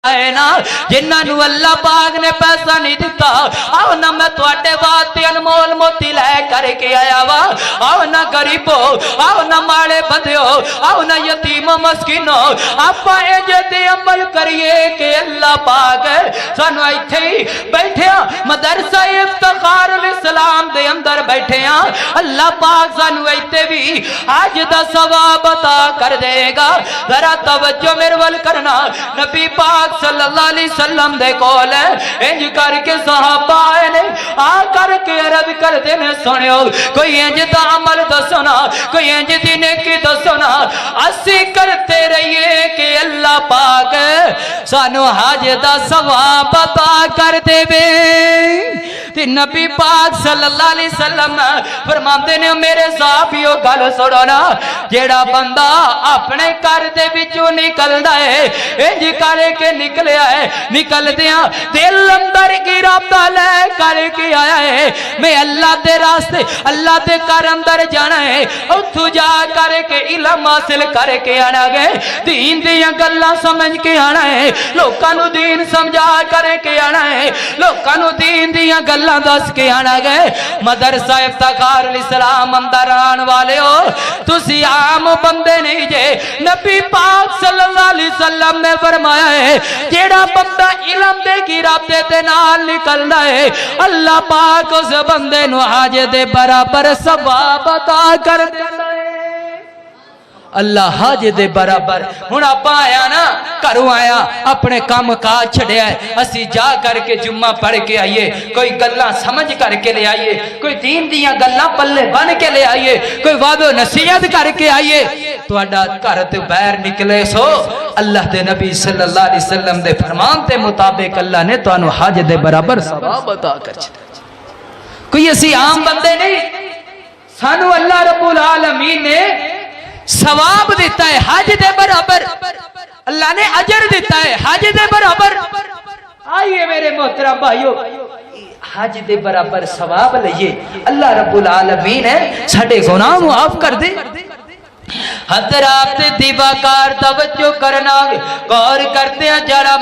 जिन्होंने अल्लाह पाक ने पैसा नहीं दिता, आओ ना मैं तुहाडे वास्ते अनमोल मोती लै करके आया वा। आओ ना गरीबो, आओ ना माड़े बंदियो, आओ ना यतीमो मस्कीनो, आपां इंज दे अमल करिए कि अल्लाह पाक सानू इत्थे ही बैठे मदरसा इफ्तिखारुल इस्लाम दे अंदर बैठे अल्लाह पाक सानू इत्थे भी अज दा सवाब अता कर देगा। जरा तवज्जो मेरे वल करना। नबी पाक सल्लल्लाहु अलैहि वसल्लम दे कोल इंज करके सहाबा आए ने, आ करके अर्ज करते ने सुनियो कोई इंज दा अमल दसो ना, कोई इंज दी नेकी दसो ना, असी करते रहिए कि अल्लाह पाक सानू हज दा सवाब अता कर देवे। ते नबी पाक सल्लल्लाहु अलैहि वसल्लम फरमाते ने मेरे साहबियो गल सुनो ना, जेड़ा बंदा अपने घर दे विचों निकलदा है इंज करके निकलिया है, निकलदियां दिल अंदर इरादा ले करके आया है मैं अल्लाह दे रास्ते अल्लाह दे घर अंदर जाना है, उत्थों जा करके इल्म हासिल करके आना है, दीन दियां गल्लां समझ के आना है, लोकां नूं दीन समझा करके आना है, लोकां नूं दीन दियां गल्लां दस के आना है। मदरसा इफ्तिखारुल इस्लाम अंदर आने वाले हो तुसी आम बंदे नहीं जे। नबी पाक सल्लल्लाहु अलैहि वसल्लम ने फरमाया है जेड़ा बंदा इल्म दे गिराते ते नाल निकलदा है अल्लाह पाक उस बंदे नूं हज दे बराबर सवाब अता कर देंदा है। अल्लाह हज दे बराबर। हुण आपां आया ना घरों आया अपने काम काज छड़िया असी जा करके जुम्मा पढ़ के आइए, कोई गल्लां समझ करके ले आइए, कोई दीन दियां गल्लां पल्ले बन के ले आइए, कोई वादो नसीहत करके आइए। तुहाडा घर ते बाहर निकले सो अल्लाह दे नबी सल्लल्लाहु अलैहि वसल्लम दे फरमान के मुताबिक अल्लाह ने तुहानू हज दे बराबर सवाब अता कर छड्या। कोई असी आम बंदे नहीं, सानू अल्लाह रब्बुल आलमीन ने सवाब देता है हज दे बराबर, अल्लाह ने अजर देता है हज दे बराबर। आइए मेरे मोहतरम भाइयों हज दे बराबर सवाब लइए, अल्लाह रब्बुल आलमीन है साडे गुनाह माफ कर दे। हजरात दीवाकार तवज्जो करना गौर करते हैं जरा